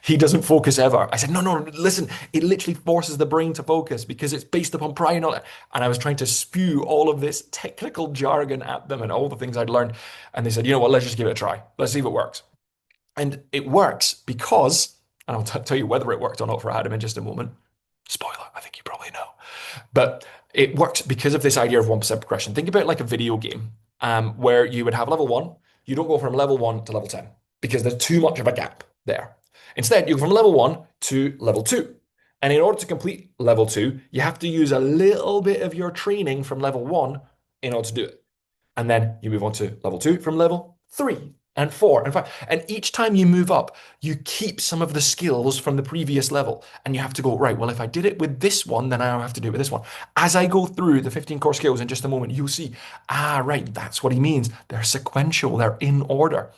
He doesn't focus ever. I said, no, listen, it literally forces the brain to focus because it's based upon prior knowledge. And I was trying to spew all of this technical jargon at them and all the things I'd learned. And they said, you know what? Let's just give it a try. Let's see if it works. And it works because, and I'll tell you whether it worked or not for Adam in just a moment. Spoiler, I think you probably know. But it works because of this idea of 1% progression. Think about it like a video game where you would have level one. You don't go from level one to level 10 because there's too much of a gap there. Instead, you go from level one to level two. And in order to complete level two, you have to use a little bit of your training from level one in order to do it. And then you move on to level two from level three and four and five. And each time you move up, you keep some of the skills from the previous level. And you have to go, right, well, if I did it with this one, then I have to do it with this one. As I go through the 15 core skills in just a moment, you'll see, right, that's what he means. They're sequential, they're in order.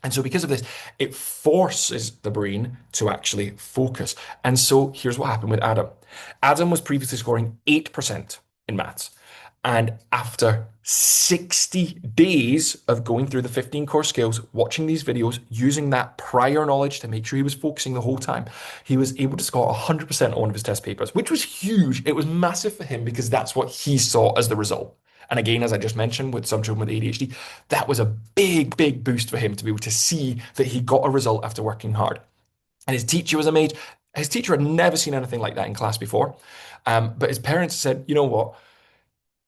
And so because of this, it forces the brain to actually focus. And so here's what happened with Adam. Adam was previously scoring 8% in maths. And after 60 days of going through the 15 core skills, watching these videos, using that prior knowledge to make sure he was focusing the whole time, he was able to score 100% on one of his test papers, which was huge. It was massive for him because that's what he saw as the result. And again, as I just mentioned, with some children with ADHD, that was a big, big boost for him to be able to see that he got a result after working hard. And his teacher was amazed. His teacher had never seen anything like that in class before. But his parents said, you know what?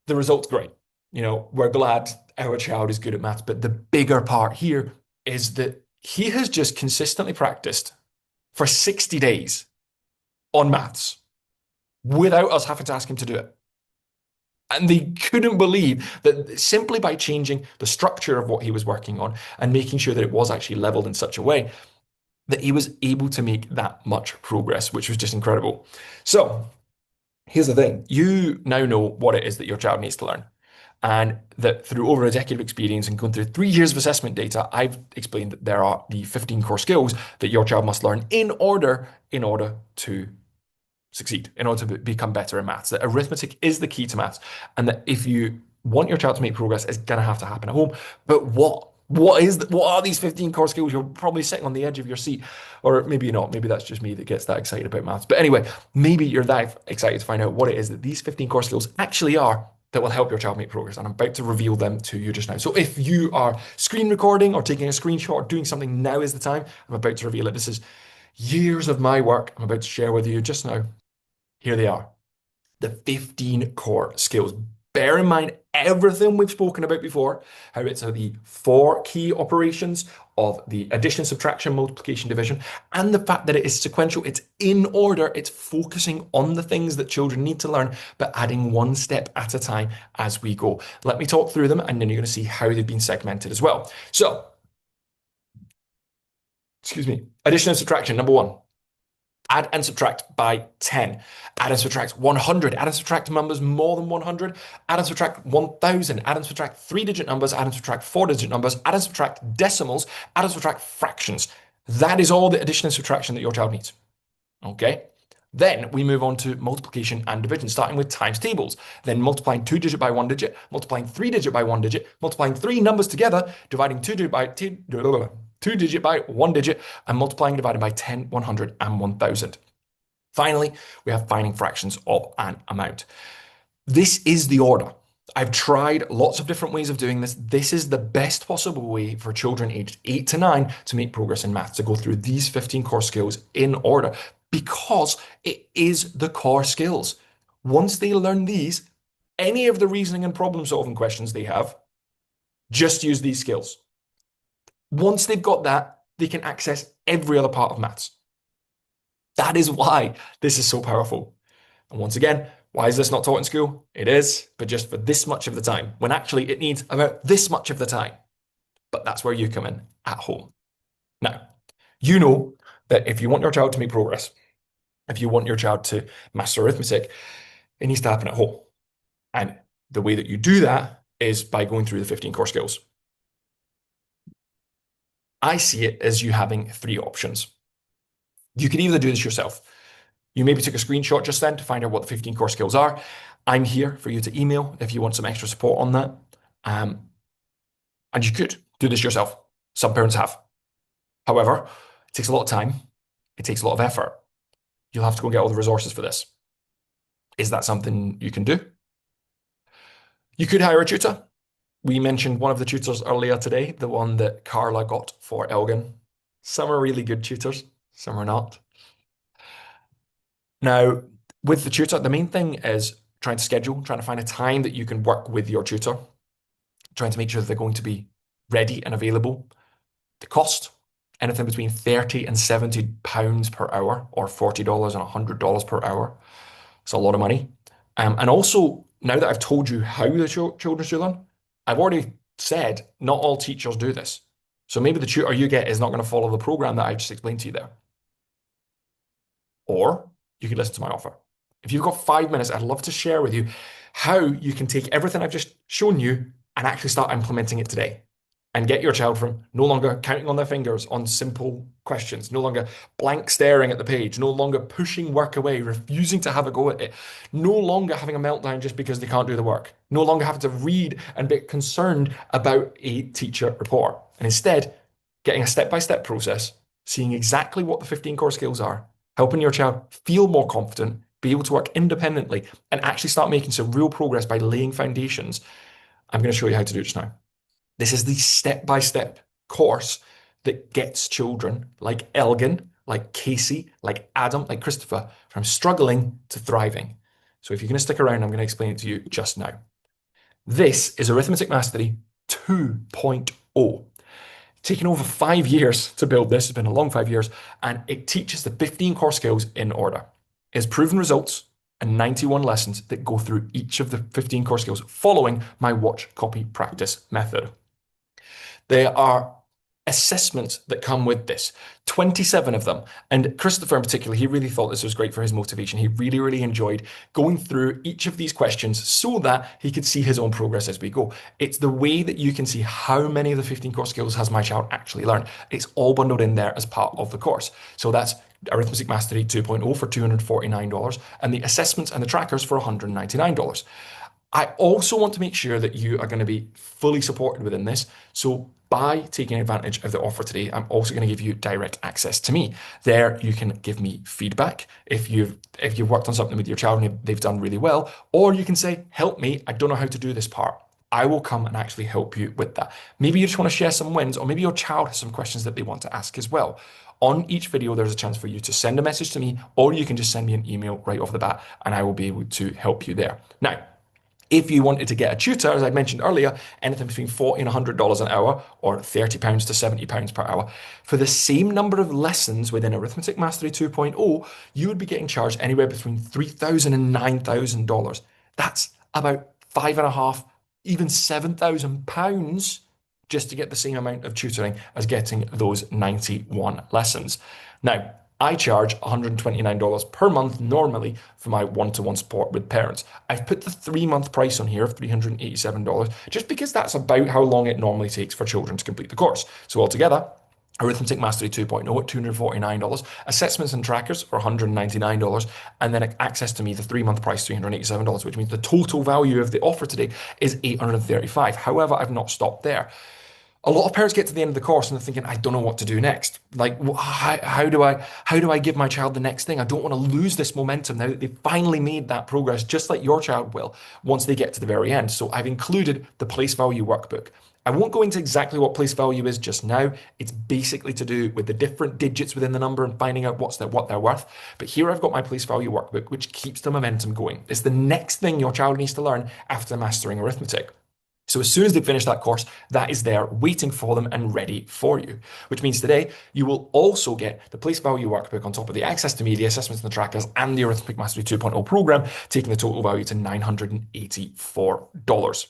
The result's great. We're glad our child is good at maths. But the bigger part here is that he has just consistently practiced for 60 days on maths without us having to ask him to do it. And they couldn't believe that simply by changing the structure of what he was working on and making sure that it was actually leveled in such a way that he was able to make that much progress, which was just incredible. So here's the thing. You now know what it is that your child needs to learn. And that through over a decade of experience and going through 3 years of assessment data, I've explained that there are the 15 core skills that your child must learn in order to succeed, in order to become better in maths. That arithmetic is the key to maths. And that if you want your child to make progress, it's going to have to happen at home. But what What are these 15 core skills? You're probably sitting on the edge of your seat, or maybe not. Maybe that's just me that gets that excited about maths. But anyway, maybe you're that excited to find out what it is that these 15 core skills actually are that will help your child make progress. And I'm about to reveal them to you just now. So if you are screen recording or taking a screenshot or doing something, now is the time. I'm about to reveal it. This is years of my work I'm about to share with you just now. Here they are, the 15 core skills. Bear in mind everything we've spoken about before, how it's the four key operations of the addition, subtraction, multiplication, division, and the fact that it is sequential, it's in order, it's focusing on the things that children need to learn, but adding one step at a time as we go. Let me talk through them, and then you're going to see how they've been segmented as well. So, excuse me, addition and subtraction, number one. Add and subtract by 10. Add and subtract 100. Add and subtract numbers more than 100. Add and subtract 1000. Add and subtract three-digit numbers. Add and subtract four-digit numbers. Add and subtract decimals. Add and subtract fractions. That is all the addition and subtraction that your child needs. Okay? Then we move on to multiplication and division, starting with times tables. Then multiplying two-digit by one digit, multiplying three-digit by one digit, multiplying three numbers together, dividing two-digit by two-digit by one digit, and multiplying and dividing by 10, 100, and 1000. Finally, we have finding fractions of an amount. This is the order. I've tried lots of different ways of doing this. This is the best possible way for children aged 8 to 9 to make progress in maths, to go through these 15 core skills in order, because it is the core skills. Once they learn these, any of the reasoning and problem solving questions they have, just use these skills. Once they've got that, they can access every other part of maths. That is why this is so powerful. And once again, why is this not taught in school? It is, but just for this much of the time, when actually it needs about this much of the time. But that's where you come in at home. Now, you know that if you want your child to make progress, if you want your child to master arithmetic, it needs to happen at home. And the way that you do that is by going through the 15 core skills. I see it as you having three options. You can either do this yourself. You maybe took a screenshot just then to find out what the 15 core skills are. I'm here for you to email if you want some extra support on that. And you could do this yourself. Some parents have. However, it takes a lot of time. It takes a lot of effort. You'll have to go and get all the resources for this. Is that something you can do? You could hire a tutor. We mentioned one of the tutors earlier today, the one that Carla got for Elgen. Some are really good tutors, some are not. Now, with the tutor, the main thing is trying to schedule, trying to find a time that you can work with your tutor, trying to make sure that they're going to be ready and available. The cost, anything between 30 and 70 pounds per hour, or $40 and $100 per hour. It's a lot of money. And also, now that I've told you how the children should learn, I've already said not all teachers do this. So maybe the tutor you get is not going to follow the program that I just explained to you there. Or you could listen to my offer. If you've got 5 minutes, I'd love to share with you how you can take everything I've just shown you and actually start implementing it today, and get your child from no longer counting on their fingers on simple questions, no longer blank staring at the page, no longer pushing work away, refusing to have a go at it, no longer having a meltdown just because they can't do the work, no longer having to read and be concerned about a teacher report, and instead getting a step-by-step process, seeing exactly what the 15 core skills are, helping your child feel more confident, be able to work independently, and actually start making some real progress by laying foundations. I'm going to show you how to do it just now. This is the step-by-step course that gets children like Elgen, like Casey, like Adam, like Christopher, from struggling to thriving. So if you're going to stick around, I'm going to explain it to you just now. This is Arithmetic Mastery 2.0. Taken over 5 years to build this. It's been a long 5 years, and it teaches the 15 core skills in order. It's proven results and 91 lessons that go through each of the 15 core skills following my watch, copy, practice method. There are assessments that come with this, 27 of them. And Christopher in particular, he really thought this was great for his motivation. He really, really enjoyed going through each of these questions so that he could see his own progress as we go. It's the way that you can see how many of the 15 core skills has my child actually learned. It's all bundled in there as part of the course. So that's Arithmetic Mastery 2.0 for $249, and the assessments and the trackers for $199. I also want to make sure that you are going to be fully supported within this. So by taking advantage of the offer today, I'm also going to give you direct access to me. There, you can give me feedback if you've worked on something with your child and they've done really well, or you can say, "Help me, I don't know how to do this part." I will come and actually help you with that. Maybe you just want to share some wins, or maybe your child has some questions that they want to ask as well. On each video, there's a chance for you to send a message to me, or you can just send me an email right off the bat, and I will be able to help you there. Now, if you wanted to get a tutor, as I mentioned earlier, anything between $40 and $100 an hour, or £30 to £70 per hour, for the same number of lessons within Arithmetic Mastery 2.0, you would be getting charged anywhere between $3,000 and $9,000. That's about five and a half, even £7,000 just to get the same amount of tutoring as getting those 91 lessons. Now, I charge $129 per month normally for my one-to-one support with parents. I've put the 3-month price on here of $387 just because that's about how long it normally takes for children to complete the course. So altogether, Arithmetic Mastery 2.0 at $249, assessments and trackers are $199, and then access to me, the 3-month price, $387, which means the total value of the offer today is $835. However, I've not stopped there. A lot of parents get to the end of the course and they're thinking, I don't know what to do next. Like, how do I give my child the next thing? I don't want to lose this momentum now that they've finally made that progress, just like your child will once they get to the very end. So I've included the place value workbook. I won't go into exactly what place value is just now. It's basically to do with the different digits within the number and finding out what they're worth. But here I've got my place value workbook, which keeps the momentum going. It's the next thing your child needs to learn after mastering arithmetic. So as soon as they finish that course, that is there waiting for them and ready for you. Which means today you will also get the place value workbook on top of the access to me, the assessments and the trackers, and the Arithmetic Mastery 2.0 program, taking the total value to $984.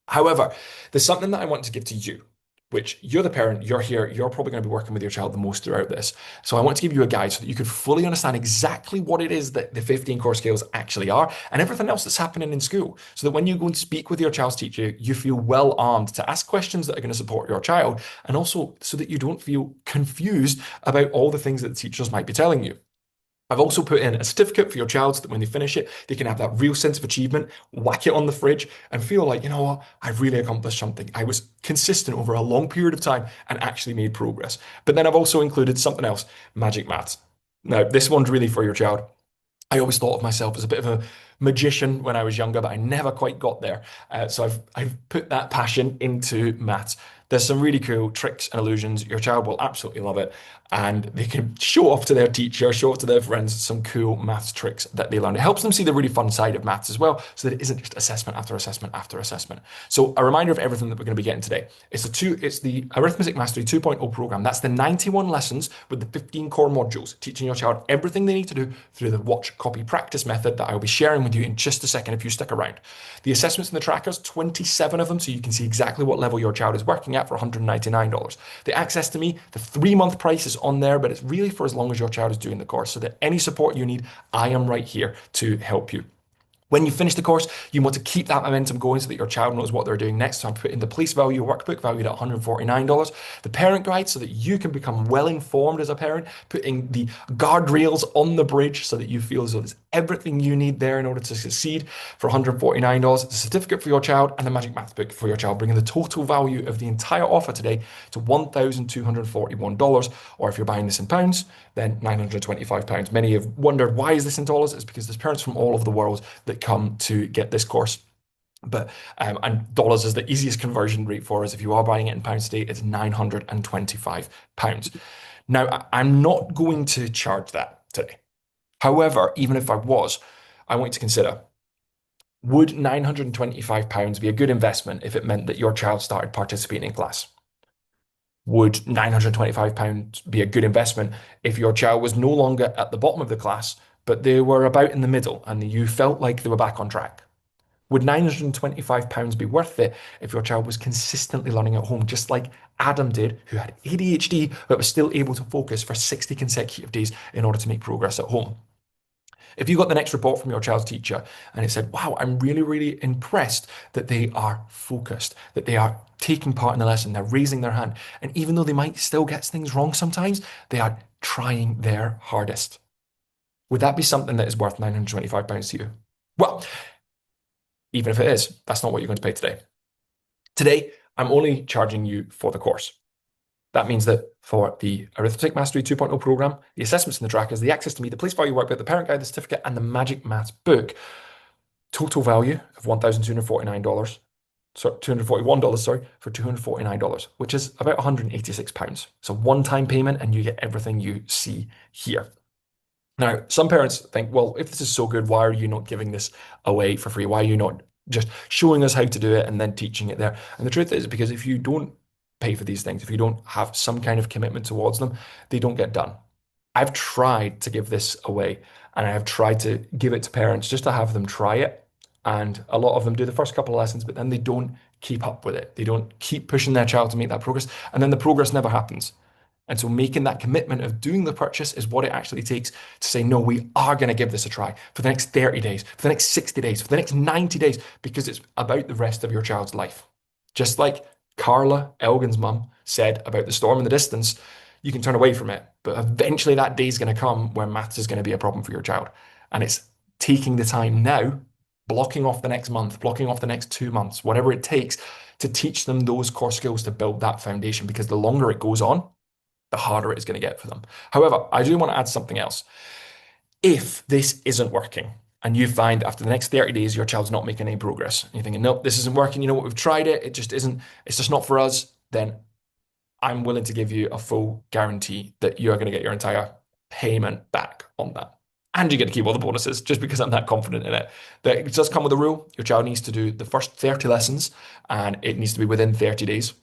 However, there's something that I want to give to you, which you're the parent, you're here, you're probably going to be working with your child the most throughout this. So I want to give you a guide so that you can fully understand exactly what it is that the 15 core skills actually are and everything else that's happening in school. So that when you go and speak with your child's teacher, you feel well armed to ask questions that are going to support your child, and also so that you don't feel confused about all the things that the teachers might be telling you. I've also put in a certificate for your child so that when they finish it, they can have that real sense of achievement, whack it on the fridge, and feel like, you know what, I've really accomplished something. I was consistent over a long period of time and actually made progress. But then I've also included something else, magic maths. Now, this one's really for your child. I always thought of myself as a bit of a magician when I was younger, but I never quite got there. So I've put that passion into maths. There's some really cool tricks and illusions. Your child will absolutely love it. And they can show off to their teacher, show off to their friends some cool maths tricks that they learned. It helps them see the really fun side of maths as well, so that it isn't just assessment after assessment after assessment. So a reminder of everything that we're going to be getting today. It's the Arithmetic Mastery 2.0 program. That's the 91 lessons with the 15 core modules, teaching your child everything they need to do through the watch, copy, practice method that I'll be sharing with you in just a second if you stick around. The assessments and the trackers, 27 of them, so you can see exactly what level your child is working at for $199. The access to me, the 3-month price is on there, but it's really for as long as your child is doing the course, so that any support you need, I am right here to help you. When you finish the course, you want to keep that momentum going so that your child knows what they're doing next. So I'm putting the place value workbook valued at $149, the parent guide so that you can become well informed as a parent, putting the guardrails on the bridge so that you feel as though there's everything you need there in order to succeed for $149, the certificate for your child, and the magic math book for your child, bringing the total value of the entire offer today to $1,241. Or if you're buying this in pounds, then £925. Many have wondered, why is this in dollars? It's because there's parents from all over the world that come to get this course. But and dollars is the easiest conversion rate for us. If you are buying it in pounds today, it's £925. Now, I'm not going to charge that today. However, even if I was, I want you to consider, would £925 be a good investment if it meant that your child started participating in class? Would £925 be a good investment if your child was no longer at the bottom of the class, but they were about in the middle and you felt like they were back on track? Would £925 be worth it if your child was consistently learning at home, just like Adam did, who had ADHD, but was still able to focus for 60 consecutive days in order to make progress at home? If you got the next report from your child's teacher and it said, wow, I'm really, really impressed that they are focused, that they are taking part in the lesson, they're raising their hand. And even though they might still get things wrong sometimes, they are trying their hardest. Would that be something that is worth £925 to you? Well, even if it is, that's not what you're going to pay today. Today, I'm only charging you for the course. That means that for the Arithmetic Mastery 2.0 program, the assessments and the trackers, the access to me, the place value workbook, the parent guide, the certificate, and the Magic Maths book, total value of $1,249, sorry, $241, sorry, for $249, which is about £186. It's a one-time payment and you get everything you see here. Now, some parents think, well, if this is so good, why are you not giving this away for free? Why are you not just showing us how to do it and then teaching it there? And the truth is, because if you don't pay for these things, if you don't have some kind of commitment towards them, they don't get done. I've tried to give this away and I have tried to give it to parents just to have them try it. And a lot of them do the first couple of lessons, but then they don't keep up with it. They don't keep pushing their child to make that progress. And then the progress never happens. And so making that commitment of doing the purchase is what it actually takes to say, no, we are going to give this a try for the next 30 days, for the next 60 days, for the next 90 days, because it's about the rest of your child's life. Just like Carla, Elgen's mum, said about the storm in the distance, you can turn away from it, but eventually that day is going to come where maths is going to be a problem for your child. And it's taking the time now, blocking off the next month, blocking off the next 2 months, whatever it takes to teach them those core skills to build that foundation, because the longer it goes on, the harder it's going to get for them. However, I do want to add something else. If this isn't working, and you find after the next 30 days your child's not making any progress, and you're thinking, nope, this isn't working, you know what, we've tried it, it just isn't, it's just not for us, then I'm willing to give you a full guarantee that you're going to get your entire payment back on that. And you get to keep all the bonuses just because I'm that confident in it. But it does come with a rule. Your child needs to do the first 30 lessons and it needs to be within 30 days.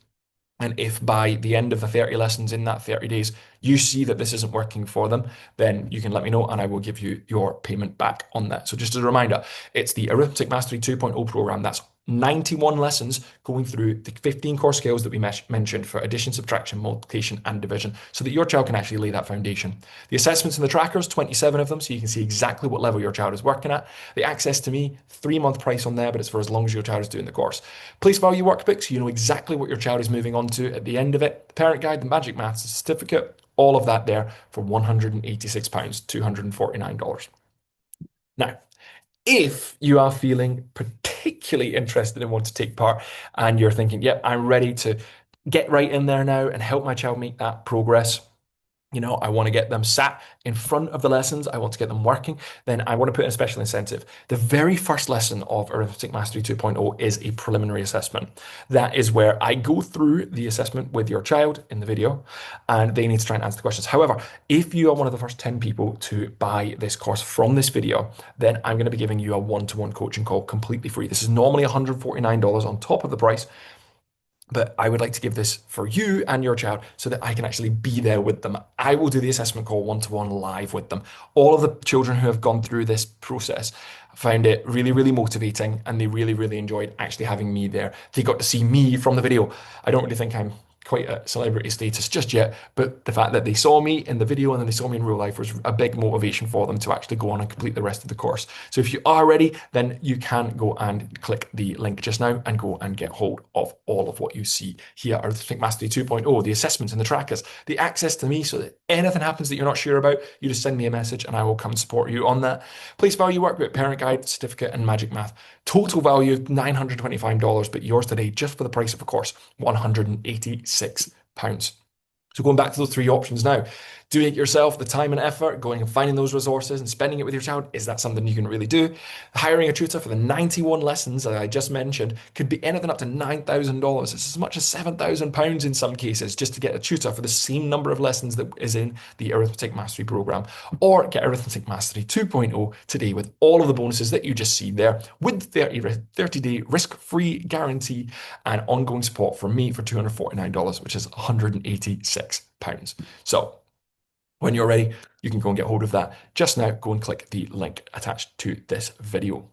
And if by the end of the 30 lessons in that 30 days, you see that this isn't working for them, then you can let me know and I will give you your payment back on that. So just as a reminder, it's the Arithmetic Mastery 2.0 program. That's 91 lessons going through the 15 core skills that we mentioned for addition, subtraction, multiplication, and division, so that your child can actually lay that foundation. The assessments and the trackers, 27 of them, so you can see exactly what level your child is working at. The access to me, 3-month price on there, but it's for as long as your child is doing the course. Place value workbook, so you know exactly what your child is moving on to at the end of it. The parent guide, the Magic Maths, the certificate, all of that there for £186, $249. Now, if you are feeling particularly interested and want to take part and you're thinking, yep, I'm ready to get right in there now and help my child make that progress, you know, I want to get them sat in front of the lessons. I want to get them working. Then I want to put in a special incentive. The very first lesson of Arithmetic Mastery 2.0 is a preliminary assessment. That is where I go through the assessment with your child in the video and they need to try and answer the questions. However, if you are one of the first 10 people to buy this course from this video, then I'm going to be giving you a one-to-one coaching call completely free. This is normally $149 on top of the price. But I would like to give this for you and your child so that I can actually be there with them. I will do the assessment call one-to-one live with them. All of the children who have gone through this process found it really, really motivating and they really, really enjoyed actually having me there. They got to see me from the video. I don't really think I'm quite a celebrity status just yet, but the fact that they saw me in the video and then they saw me in real life was a big motivation for them to actually go on and complete the rest of the course. So if you are ready, then you can go and click the link just now and go and get hold of all of what you see here. Arithmetic Mastery 2.0, the assessments and the trackers, the access to me so that anything happens that you're not sure about, you just send me a message and I will come and support you on that. Place value workbook, parent guide, certificate, and Magic Math. Total value $925, but yours today just for the price of a course, £186. So going back to those 3 options now, doing it yourself, the time and effort, going and finding those resources and spending it with your child, is that something you can really do? Hiring a tutor for the 91 lessons that I just mentioned could be anything up to $9,000. It's as much as £7,000 in some cases just to get a tutor for the same number of lessons that is in the Arithmetic Mastery program. Or get Arithmetic Mastery 2.0 today with all of the bonuses that you just see there, with the 30-day risk-free guarantee and ongoing support from me for $249, which is £186. So when you're ready, you can go and get hold of that. Just now, go and click the link attached to this video.